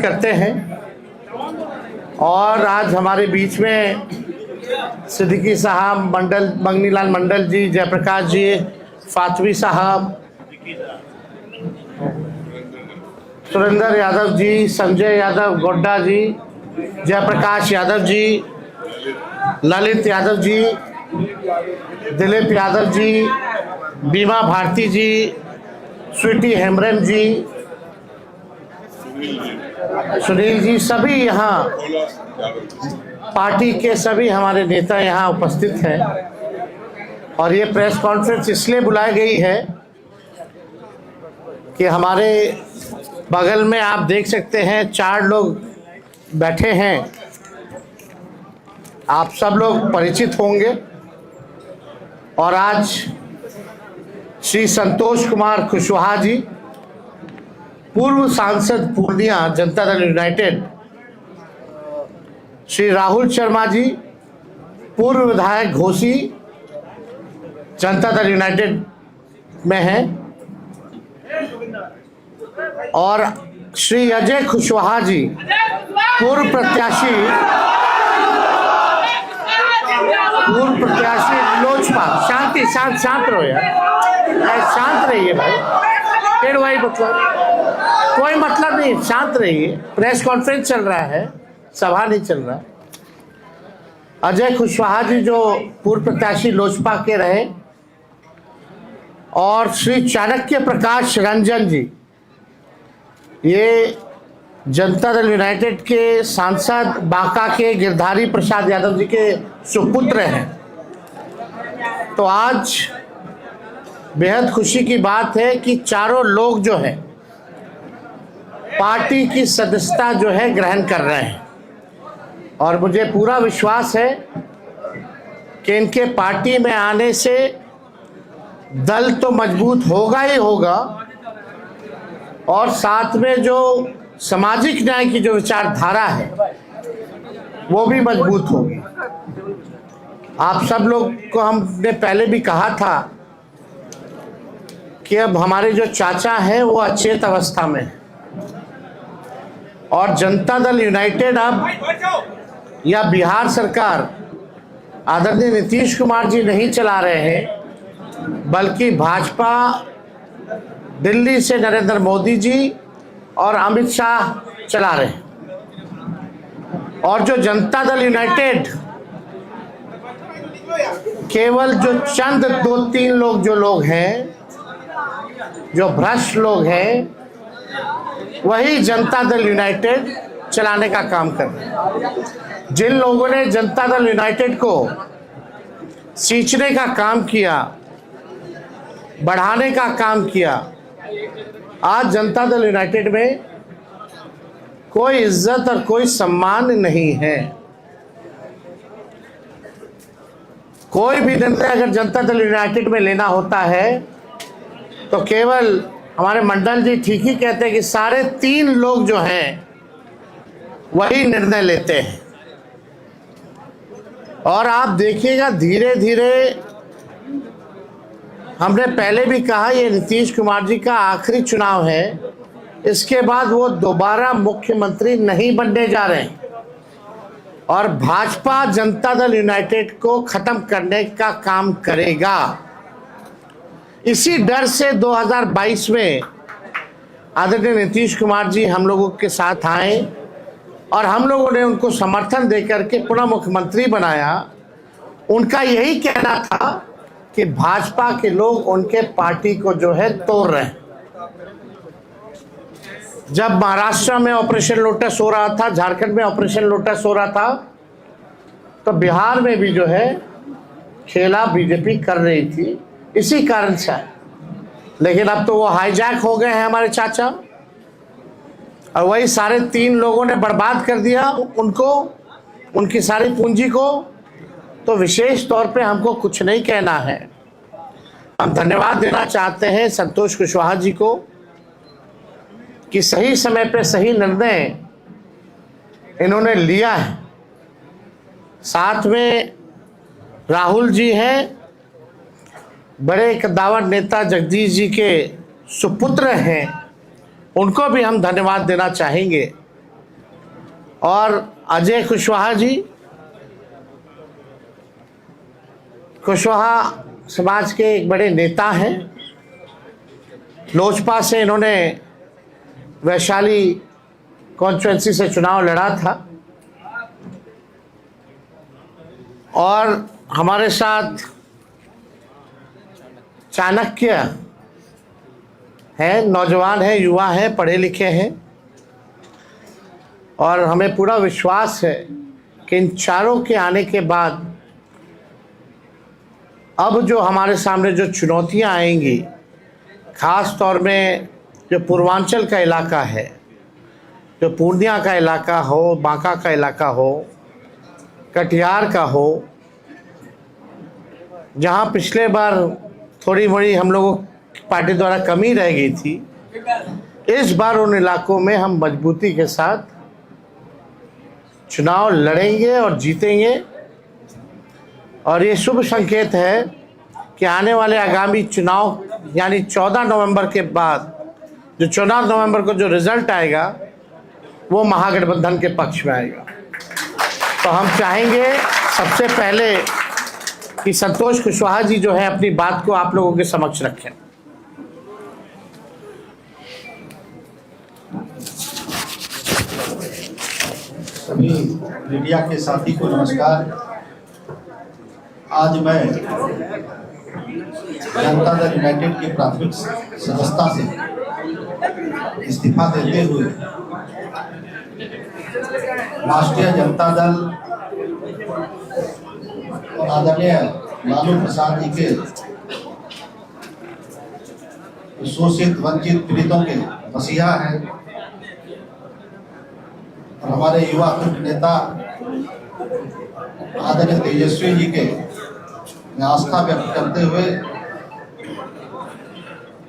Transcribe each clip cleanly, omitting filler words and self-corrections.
करते हैं। और आज हमारे बीच में सिद्दीकी साहब, मंडल, मंगनीलाल मंडल जी, जयप्रकाश जी, फातवी साहब, सुरेंद्र यादव जी, संजय यादव गोड्डा जी, जयप्रकाश यादव जी, ललित यादव जी, दिलीप यादव जी, बीमा भारती जी, स्वीटी हेम्ब्रम जी, सुनील जी, सभी यहाँ पार्टी के सभी हमारे नेता यहाँ उपस्थित हैं। और ये प्रेस कॉन्फ्रेंस इसलिए बुलाई गई है कि हमारे बगल में आप देख सकते हैं 4 लोग बैठे हैं, आप सब लोग परिचित होंगे। और आज श्री संतोष कुमार कुशवाहा जी, पूर्व सांसद पूर्णिया जनता दल यूनाइटेड, श्री राहुल शर्मा जी, पूर्व विधायक घोसी जनता दल यूनाइटेड में हैं, और श्री अजय कुशवाहा जी, पूर्व प्रत्याशी लोजपा। शांति, शांत रहो यार, शांत रहिए भाई, फिर वही मतलब कोई मतलब नहीं, शांत रहिए। प्रेस कॉन्फ्रेंस चल रहा है, सभा नहीं चल रहा। अजय कुशवाहा जी जो पूर्व प्रत्याशी लोजपा के रहे, और श्री चाणक्य प्रकाश रंजन जी, ये जनता दल यूनाइटेड के सांसद बांका के गिरधारी प्रसाद यादव जी के सुपुत्र हैं। तो आज बेहद खुशी की बात है कि चारों लोग जो है पार्टी की सदस्यता जो है ग्रहण कर रहे हैं। और मुझे पूरा विश्वास है कि इनके पार्टी में आने से दल तो मजबूत होगा ही होगा, और साथ में जो सामाजिक न्याय की जो विचारधारा है वो भी मजबूत होगी। आप सब लोग को हमने पहले भी कहा था कि अब हमारे जो चाचा हैं वो अचेत अवस्था में हैं, और जनता दल यूनाइटेड अब, या बिहार सरकार आदरणीय नीतीश कुमार जी नहीं चला रहे हैं, बल्कि भाजपा दिल्ली से नरेंद्र मोदी जी और अमित शाह चला रहे हैं। और जो जनता दल यूनाइटेड केवल जो चंद 2-3 लोग जो लोग हैं, जो भ्रष्ट लोग हैं, वही जनता दल यूनाइटेड चलाने का काम कर रहे हैं। जिन लोगों ने जनता दल यूनाइटेड को सींचने का काम किया, बढ़ाने का काम किया, आज जनता दल यूनाइटेड में कोई इज्जत और कोई सम्मान नहीं है। कोई भी निर्णय अगर जनता दल यूनाइटेड में लेना होता है तो केवल हमारे मंडल जी ठीक ही कहते हैं कि सारे 3 लोग जो हैं वही निर्णय लेते हैं। और आप देखिएगा धीरे धीरे, हमने पहले भी कहा ये नीतीश कुमार जी का आखिरी चुनाव है, इसके बाद वो दोबारा मुख्यमंत्री नहीं बनने जा रहे हैं, और भाजपा जनता दल यूनाइटेड को खत्म करने का काम करेगा। इसी डर से 2022 में आदरणीय नीतीश कुमार जी हम लोगों के साथ आए, और हम लोगों ने उनको समर्थन देकर के पुनः मुख्यमंत्री बनाया। उनका यही कहना था कि भाजपा के लोग उनके पार्टी को जो है तोड़ रहे हैं। जब महाराष्ट्र में ऑपरेशन लोटस हो रहा था, झारखंड में ऑपरेशन लोटस हो रहा था, तो बिहार में भी जो है खेला बीजेपी कर रही थी, इसी कारण से। लेकिन अब तो वो हाईजैक हो गए हैं हमारे चाचा, और वही सारे 3 लोगों ने बर्बाद कर दिया उनको, उनकी सारी पूंजी को। तो विशेष तौर पे हमको कुछ नहीं कहना है, हम धन्यवाद देना चाहते हैं संतोष कुशवाहा जी को कि सही समय पे सही निर्णय इन्होंने लिया है। साथ में राहुल जी हैं, बड़े कद्दावर नेता जगदीश जी के सुपुत्र हैं, उनको भी हम धन्यवाद देना चाहेंगे और अजय कुशवाहा जी, कुशवाहा समाज के एक बड़े नेता हैं। लोजपा से इन्होंने वैशाली कॉन्स्टिट्यूंसी से चुनाव लड़ा था और हमारे साथ चाणक्य हैं, नौजवान हैं, युवा हैं, पढ़े लिखे हैं और हमें पूरा विश्वास है कि इन चारों के आने के बाद अब जो हमारे सामने जो चुनौतियां आएंगी, ख़ास तौर में जो पूर्वांचल का इलाका है, जो पूर्णिया का इलाका हो, बांका का इलाका हो, कटिहार का हो, जहां पिछले बार थोड़ी बड़ी हम लोगों की पार्टी द्वारा कमी रह गई थी, इस बार उन इलाकों में हम मजबूती के साथ चुनाव लड़ेंगे और जीतेंगे। और ये शुभ संकेत है कि आने वाले आगामी चुनाव यानी 14 नवंबर के बाद जो 14 नवंबर को जो रिजल्ट आएगा वो महागठबंधन के पक्ष में आएगा। तो हम चाहेंगे सबसे पहले कि संतोष कुशवाहा जी जो है अपनी बात को आप लोगों के समक्ष रखें। सभी मीडिया के साथी को नमस्कार। आज मैं जनता दल यूनाइटेड की प्राथमिक सदस्यता से इस्तीफा देते हुए राष्ट्रीय जनता दल और आदरणीय लालू प्रसाद जी के शोषित वंचित पीड़ितों के मसीहा हैं और हमारे युवा नेता आदरणीय तेजस्वी जी के आस्था व्यक्त करते हुए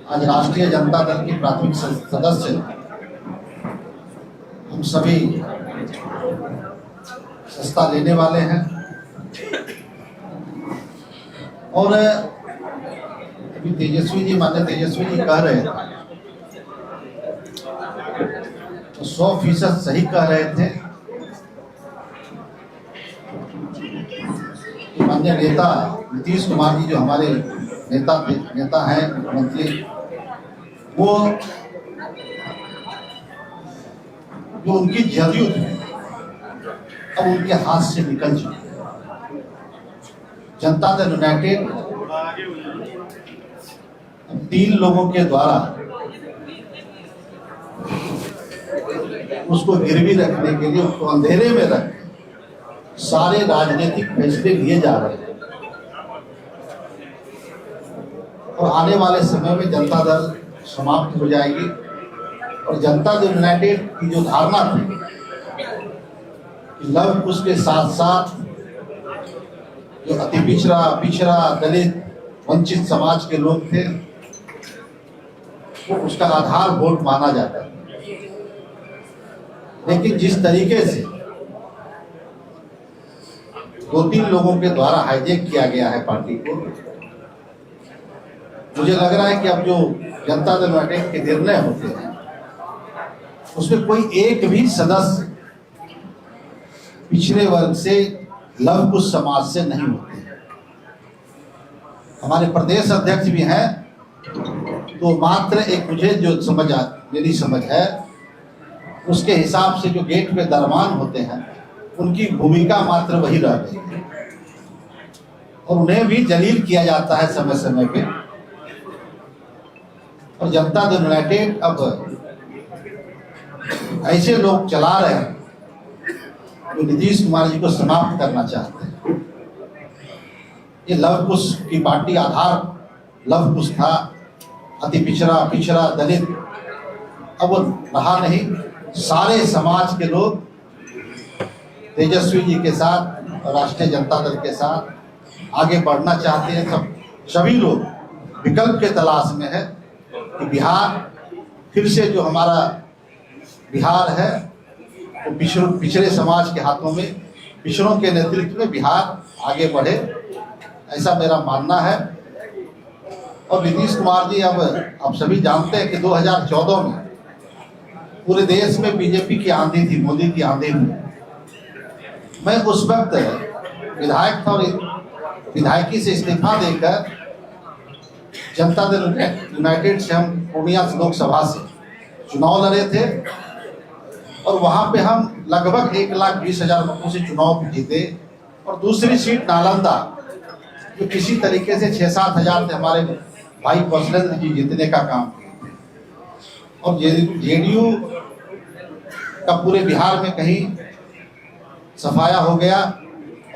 आज राष्ट्रीय जनता दल की प्राथमिक सदस्य हम सभी सस्ता लेने वाले हैं। और अभी तेजस्वी जी कह रहे थे तो 100% सही कह रहे थे। माननीय नेता नीतीश कुमार जी जो हमारे नेता हैं, मुख्यमंत्री, वो जो उनकी जदयू थी अब उनके हाथ से निकल चुकी है। जनता दल यूनाइटेड अब 3 लोगों के द्वारा उसको गिरवी रखने के लिए, उसको अंधेरे में रख सारे राजनीतिक फैसले लिए जा रहे हैं। और आने वाले समय में जनता दल समाप्त हो जाएगी और जनता दल यूनाइटेड की जो धारणा थी कि लव कुश के साथ साथ जो अति पिछड़ा दलित वंचित समाज के लोग थे वो उसका आधार वोट माना जाता है। लेकिन जिस तरीके से 2-3 लोगों के द्वारा हाईजैक किया गया है पार्टी को, मुझे लग रहा है कि अब जो जनता दल यूनाइटेड के निर्णय होते हैं उसमें कोई एक भी सदस्य पिछड़े वर्ग से, लव कुश समाज से नहीं होते। हमारे प्रदेश अध्यक्ष भी हैं तो मात्र एक मुझे जो मेरी समझ है उसके हिसाब से जो गेट पे दरमान होते हैं उनकी भूमिका मात्र वही रह गई है और उन्हें भी जलील किया जाता है समय समय पे। और जनता दल यूनाइटेड अब ऐसे लोग चला रहे हैं जो नीतीश कुमार जी को समाप्त करना चाहते हैं। ये लव कुश की पार्टी आधार लव कुश था, अति पिछड़ा दलित, अब वो रहा नहीं। सारे समाज के लोग तेजस्वी जी के साथ, राष्ट्रीय जनता दल के साथ आगे बढ़ना चाहते हैं। सभी लोग विकल्प के तलाश में है कि बिहार फिर से जो हमारा बिहार है वो पिछड़े समाज के हाथों में, पिछड़ों के नेतृत्व में बिहार आगे बढ़े, ऐसा मेरा मानना है। और नीतीश कुमार जी अब सभी जानते हैं कि 2014 में पूरे देश में बीजेपी की आंधी थी, मोदी की आंधी थी। मैं उस वक्त विधायक था और विधायकी से इस्तीफा देकर जनता दल यूनाइटेड से हम पूर्णिया लोकसभा से चुनाव लड़े थे और वहां पे हम लगभग 1,20,000 वोटों से चुनाव जीते। और दूसरी सीट नालंदा जो किसी तरीके से 6-7 हजार थे, हमारे भाई कौशलेंद्र जी जीतने का काम किए थे। और जेडीयू का पूरे बिहार में कहीं सफाया हो गया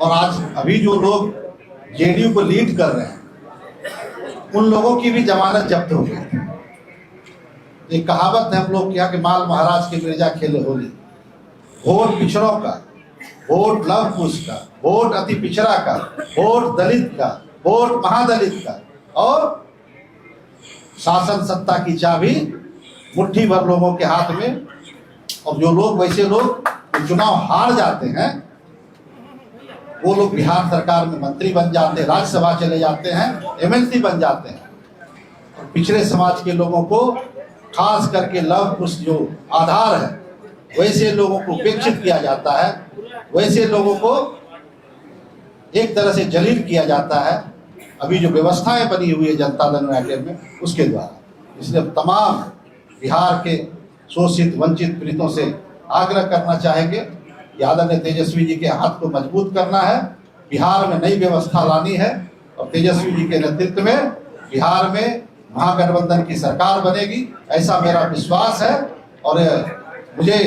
और आज अभी जो लोग जेडीयू को लीड कर रहे हैं उन लोगों की भी जमानत जब्त हो गई। एक कहावत है हम लोग क्या कि माल महाराज के मिर्जा खेले होली। वोट पिछड़ों का, वोट लव कुश का, वोट अति पिछड़ा का, वोट दलित का, वोट महादलित का, और शासन सत्ता की चाबी मुट्ठी भर लोगों के हाथ में। और जो लोग वैसे लोग चुनाव हार जाते हैं वो लोग बिहार सरकार में मंत्री बन जाते हैं, राज्यसभा चले जाते हैं, एमएलसी बन जाते हैं। और पिछड़े समाज के लोगों को खास करके लव कुश जो आधार है वैसे लोगों को उपेक्षित किया जाता है, वैसे लोगों को एक तरह से जलील किया जाता है। अभी जो व्यवस्थाएं बनी हुई है जनता दल यूनाइटेड में उसके द्वारा, इसलिए तमाम बिहार के शोषित वंचित पीड़ितों से आग्रह करना चाहेंगे कि आदरणीय तेजस्वी जी के हाथ को मजबूत करना है, बिहार में नई व्यवस्था लानी है और तेजस्वी जी के नेतृत्व में बिहार में महागठबंधन की सरकार बनेगी, ऐसा मेरा विश्वास है। और मुझे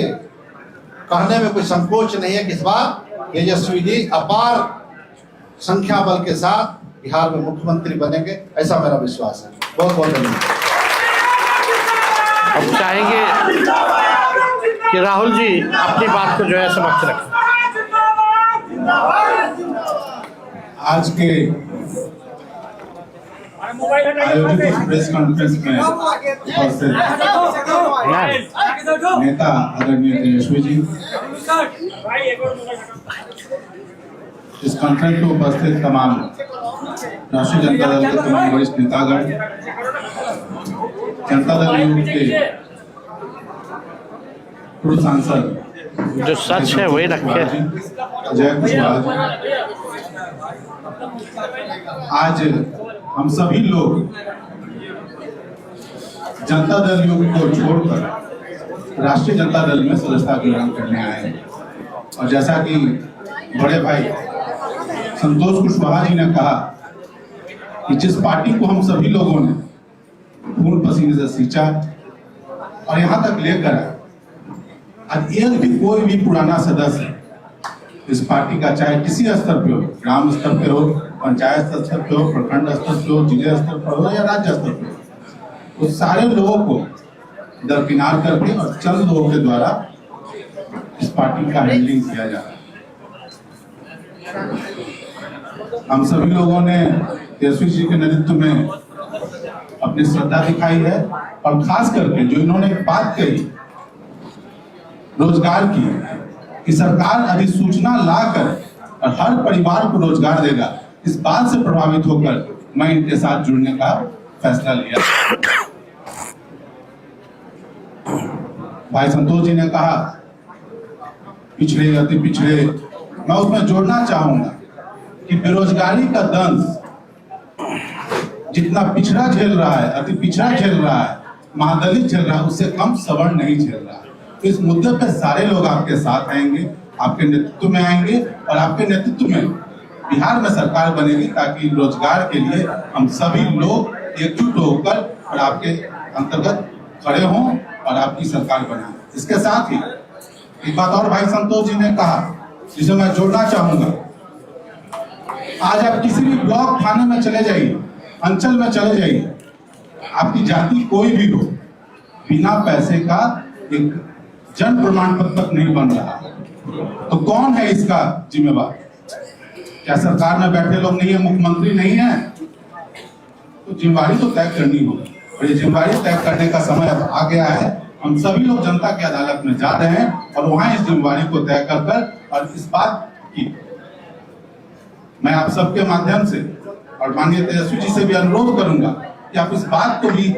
कहने में कोई संकोच नहीं है कि इस बार तेजस्वी जी अपार संख्या बल के साथ बिहार में मुख्यमंत्री बनेंगे, ऐसा मेरा विश्वास है। बहुत बहुत धन्यवाद। अब चाहेंगे कि राहुल जी अपनी बात को जो है समक्ष रखें। आज के आयोजित प्रेस कॉन्फ्रेंस में उपस्थित नेता आदरणीय तेजस्वी जी, इस कॉन्फ्रेंस में उपस्थित तमाम राष्ट्रीय जनता दल के तमाम वरिष्ठ नेतागण, जनता दल यूथ के पूर्व सांसद जो सच है वही रखे। जय कुशवाहा, आज हम सभी लोग जनता दल यूथ को छोड़कर राष्ट्रीय जनता दल में सदस्यता ग्रहण करने आए हैं। और जैसा कि बड़े भाई संतोष कुशवाहा जी ने कहा कि जिस पार्टी को हम सभी लोगों ने खून पसीने से सींचा और यहाँ तक लेकर आज एक भी कोई भी पुराना सदस्य इस पार्टी का, चाहे किसी स्तर पे हो, ग्राम स्तर पे हो, पंचायत स्तर पे हो, प्रखंड स्तर पे हो, जिले स्तर पर हो या राज्य स्तर पे हो, तो सारे लोगों को दरकिनार करके और चंद लोगों के द्वारा इस पार्टी का हैंडलिंग किया जा रहा है। हम सभी लोगों ने तेजस्वी जी के नेतृत्व में अपनी श्रद्धा दिखाई है और खास करके जो इन्होंने बात कही रोजगार की कि सरकार अधिसूचना लाकर और हर परिवार को रोजगार देगा, इस बात से प्रभावित होकर मैं इनके साथ जुड़ने का फैसला लिया। भाई संतोष जी ने कहा पिछड़े अति पिछड़े, मैं उसमें जोड़ना चाहूंगा कि बेरोजगारी का दंश जितना पिछड़ा झेल रहा है, अति पिछड़ा झेल रहा है, महादलित झेल रहा है, उससे कम सवर्ण नहीं झेल रहा है। तो इस मुद्दे पे सारे लोग आपके साथ आएंगे, आपके नेतृत्व में आएंगे और आपके नेतृत्व में बिहार में सरकार बनेगी ताकि रोजगार के लिए हम सभी लोग एकजुट होकर और आपके अंतर्गत खड़े हों और आपकी सरकार बनाएं। इसके साथ ही एक बात और भाई संतोष जी ने कहा जिसे मैं जोड़ना चाहूंगा, आज आप किसी भी ब्लॉक थाने में चले जाइए, अंचल में चले जाइए, आपकी जाति कोई भी हो, बिना पैसे का एक जन प्रमाण पत्र तक नहीं बन रहा। तो कौन है इसका जिम्मेवार? क्या सरकार में बैठे लोग नहीं है, मुख्यमंत्री नहीं है? तो जिम्मेवारी तो तय करनी होगी और ये जिम्मेवारी तय करने का समय अब आ गया है। हम सभी लोग जनता की अदालत में जा रहे हैं और वहां इस जिम्मेवारी को तय कर और इस बात की मैं आप सबके माध्यम से और माननीय तेजस्वी जी से भी अनुरोध करूंगा कि आप इस बात को भी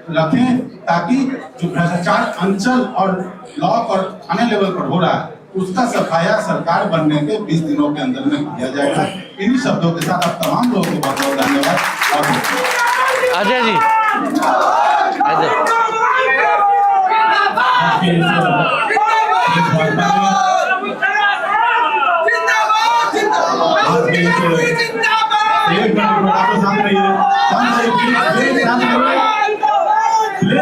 रखें ताकि जो भ्रष्टाचार अंचल और ब्लॉक और थाने लेवल पर हो रहा है उसका सफाया सरकार बनने के 20 दिनों के अंदर में किया जाएगा। इन्हीं शब्दों के साथ आप तमाम लोगों को बहुत बहुत धन्यवाद। अजय जी, अजय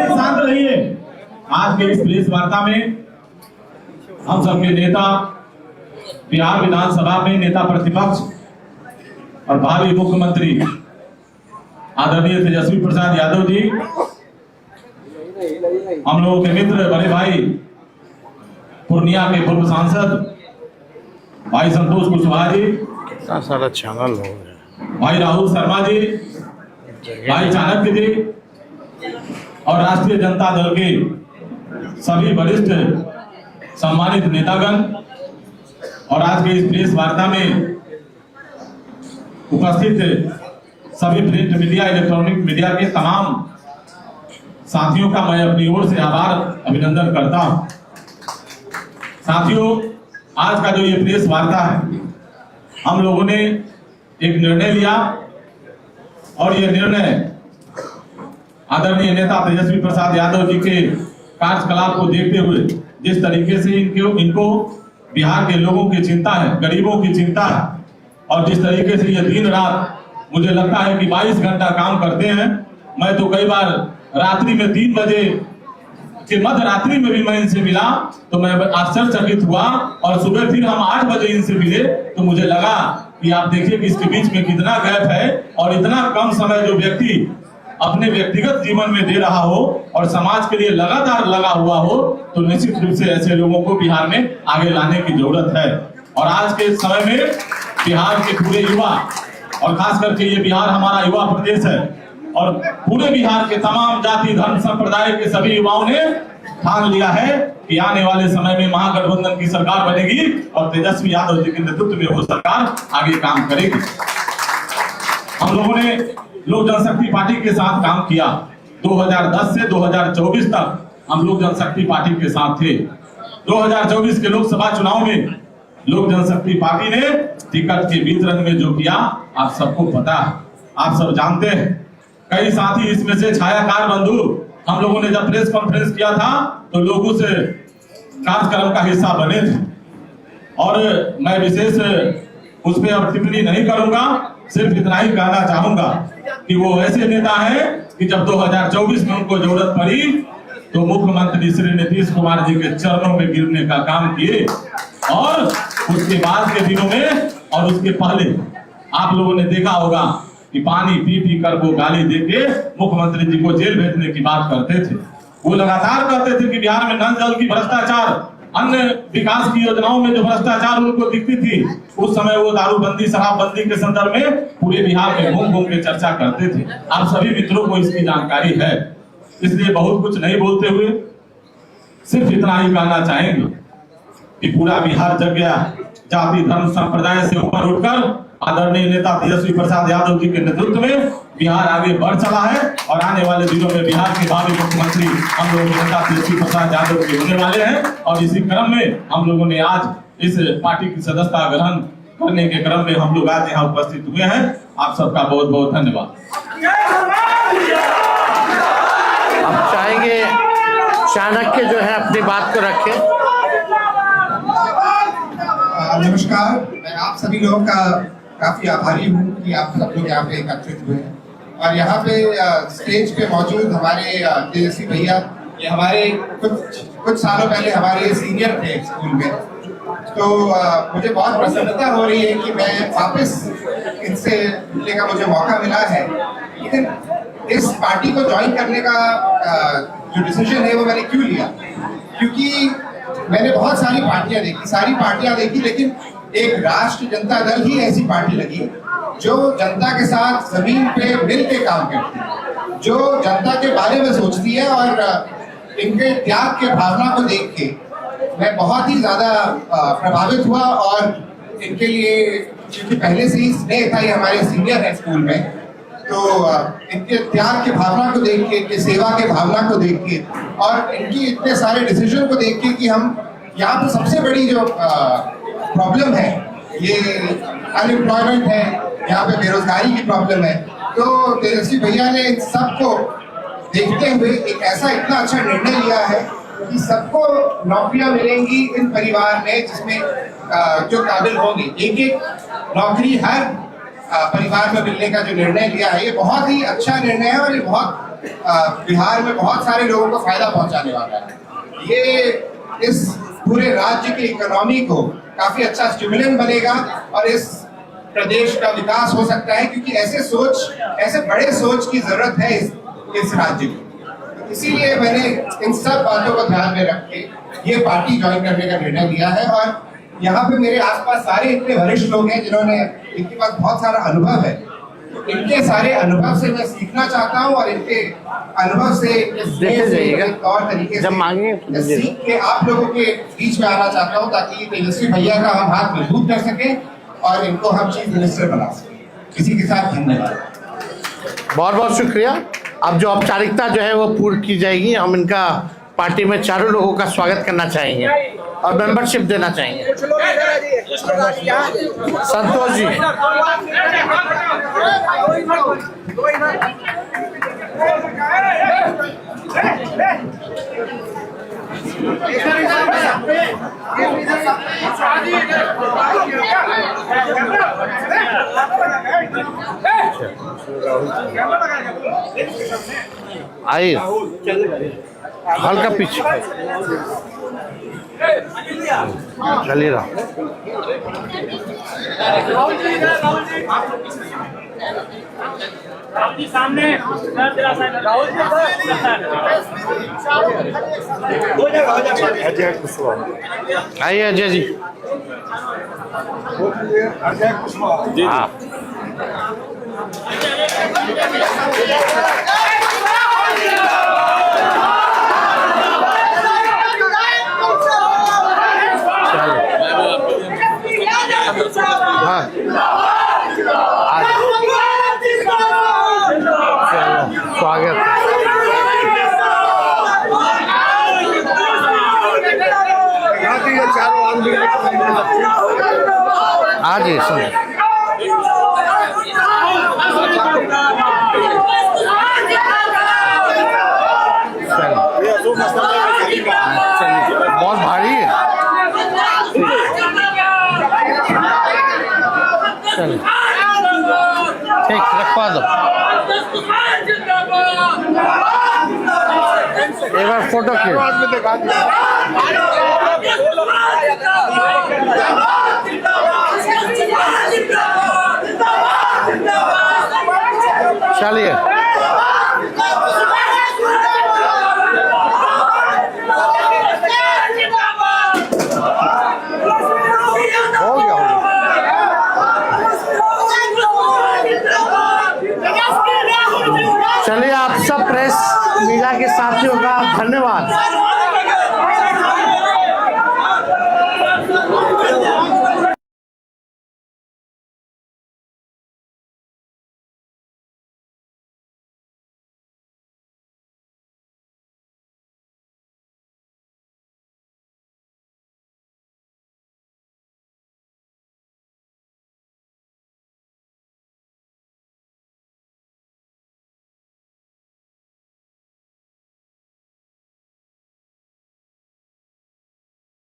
शांत रहिए। आज के इस प्रेस वार्ता में हम सबके नेता, बिहार विधानसभा में नेता प्रतिपक्ष और भावी मुख्यमंत्री आदरणीय तेजस्वी प्रसाद यादव जी, हम लोगों के मित्र बड़े भाई पूर्णिया के पूर्व सांसद भाई संतोष कुशवाहा जी, कितना सारा चैनल हो गया, भाई राहुल शर्मा जी, भाई चाणक्य जी और राष्ट्रीय जनता दल के सभी वरिष्ठ सम्मानित नेतागण और आज के इस प्रेस वार्ता में उपस्थित सभी प्रिंट मीडिया, इलेक्ट्रॉनिक मीडिया के तमाम साथियों का मैं अपनी ओर से आभार अभिनंदन करता हूं। साथियों, आज का जो ये प्रेस वार्ता है, हम लोगों ने एक निर्णय लिया और ये निर्णय आदरणीय नेता तेजस्वी प्रसाद यादव जी के कार्यकलाप को देखते हुए, जिस तरीके से इनको बिहार के लोगों की चिंता है, गरीबों की चिंता है, और जिस तरीके से ये दिन रात मुझे लगता है कि 22 घंटा काम करते हैं। मैं तो कई बार रात्रि में 3 बजे के मध्य रात्रि में भी मैं इनसे मिला तो मैं आश्चर्यचकित हुआ, और सुबह फिर हम 8 बजे इनसे मिले तो मुझे लगा कि आप देखिए कि इसके बीच में कितना गैप है, और इतना कम समय जो व्यक्ति अपने व्यक्तिगत जीवन में दे रहा हो और समाज के लिए लगातार लगा हुआ हो, तो निश्चित रूप से ऐसे लोगों को बिहार में आगे लाने की जरूरत है। और आज के समय में बिहार के पूरे युवा, और खास करके ये बिहार हमारा युवा प्रदेश है, और पूरे बिहार के तमाम जाति धर्म संप्रदाय के सभी युवाओं ने ठान लिया है कि आने वाले समय में महागठबंधन की सरकार बनेगी और तेजस्वी यादव जी के नेतृत्व में वो सरकार आगे काम करेगी। हम लोगों ने लोक जनशक्ति पार्टी के साथ काम किया। 2010 से 2024 तक हम लोक जनशक्ति पार्टी के साथ थे। 2024 के लोकसभा चुनाव में लोक जनशक्ति पार्टी ने टिकट के वितरण में जो किया आप सबको पता है, आप सब जानते हैं। कई साथी इसमें से छायाकार बंधु, हम लोगों ने जब प्रेस कॉन्फ्रेंस किया था तो लोगों से कार्यक्रम का हिस्सा बने थे, और मैं विशेष उस पर अब टिप्पणी नहीं करूंगा, सिर्फ इतना ही कहना चाहूंगा कि वो ऐसे नेता हैं कि जब 2024 में उनको जरूरत पड़ी तो मुख्यमंत्री श्री नीतीश कुमार जी के चरणों में गिरने का काम किए, और उसके बाद के दिनों में और उसके पहले आप लोगों ने देखा होगा कि पानी पी पी कर वो गाली देके मुख्यमंत्री जी को जेल भेजने की बात करते थे। वो लगातार कहते थे कि बिहार में नल जल की भ्रष्टाचार, अन्य विकास की योजनाओं में जो भ्रष्टाचार उनको दिखती थी, उस समय वो दारूबंदी शराबबंदी के संदर्भ में पूरे बिहार में घूम घूम के चर्चा करते थे। आप सभी मित्रों को इसकी जानकारी है, इसलिए बहुत कुछ नहीं बोलते हुए सिर्फ इतना ही कहना चाहेंगे कि पूरा बिहार जग गया। जाति धर्म संप्रदाय से ऊपर उठकर आदरणीय नेता तेजस्वी प्रसाद यादव जी के नेतृत्व में बिहार आगे बढ़ चला है, और आने वाले दिनों में बिहार के भावी मुख्यमंत्री हम लोगों के नेता तेजस्वी प्रसाद यादव जी होने वाले हैं। और इसी क्रम में हम लोगों ने आज इस पार्टी की सदस्यता ग्रहण करने के क्रम में हम लोग आज यहाँ उपस्थित हुए हैं। आप सबका बहुत बहुत धन्यवाद। अब चाहेंगे चाणक्य जो है अपनी बात को रखें। नमस्कार, मैं आप सभी लोगों का काफी आभारी हूँ कि आप सब लोग यहाँ पे एकत्रित हुए हैं, और यहाँ पे स्टेज पे मौजूद हमारे तेजस्वी भैया, ये हमारे कुछ सालों पहले हमारे सीनियर थे स्कूल में, तो मुझे बहुत प्रसन्नता हो रही है कि मैं वापस इनसे मिलने का मुझे मौका मिला है। लेकिन इस पार्टी को ज्वाइन करने का जो डिसीजन है वो मैंने क्यों लिया, क्योंकि मैंने बहुत सारी पार्टियां देखी, लेकिन एक राष्ट्रीय जनता दल ही ऐसी पार्टी लगी जो जनता के साथ जमीन पे मिल के काम करती है, जो जनता के बारे में सोचती है, और इनके त्याग के भावना को देख के मैं बहुत ही ज्यादा प्रभावित हुआ। और इनके लिए क्योंकि पहले से ही स्नेह था, ये हमारे सीनियर है स्कूल में, तो इनके त्याग की भावना को देख के, इनके सेवा के भावना को देख के, और इनकी इतने सारे डिसीजन को देख के कि हम यहाँ पे सबसे बड़ी जो प्रॉब्लम है ये अनएम्प्लॉयमेंट है, यहाँ पे बेरोजगारी की प्रॉब्लम है। तो तेजस्वी भैया ने इन सबको देखते हुए एक ऐसा इतना अच्छा निर्णय लिया है कि सबको नौकरियां मिलेंगी इन परिवार में, जिसमें जो काबिल होंगे। एक एक नौकरी हर परिवार में मिलने का जो निर्णय लिया है, ये बहुत ही अच्छा निर्णय है और ये बहुत बिहार में बहुत सारे लोगों को फायदा पहुंचाने वाला है। ये इस पूरे राज्य की इकोनॉमी को काफी अच्छा स्टिमुलेंट बनेगा और इस प्रदेश का विकास हो सकता है, क्योंकि ऐसे बड़े सोच की जरूरत है इस राज्य को। इसीलिए मैंने इन सब बातों को ध्यान में रख के ये पार्टी ज्वाइन करने का निर्णय लिया है। और यहाँ पे मेरे आसपास सारे इतने वरिष्ठ लोग हैं इनके पास बहुत सारा अनुभव है। इनके सारे अनुभव से मैं सीखना चाहता हूँ और इनके अनुभव से तौर तरीके से सीख के आप लोगों के बीच में आना चाहता हूँ, ताकि तेजस्वी भैया का हम हाथ मजबूत कर सकें और इनको हम चीफ मिनिस्टर बना सकें। इसी के साथ धन्यवाद। बहुत बहुत शुक्रिया। अब जो औपचारिकता जो है वो पूर्ण की जाएगी। हम इनका पार्टी में चारों लोगों का स्वागत करना चाहेंगे और मेंबरशिप देना चाहेंगे। संतोष जी, आइए हल्का पीछे चलिए रहा। सामने आइए अजय जी। हाँ स्वागत आज ही बहुत भारी है। ठीक रखवा दो। एक बार फोटो खींच।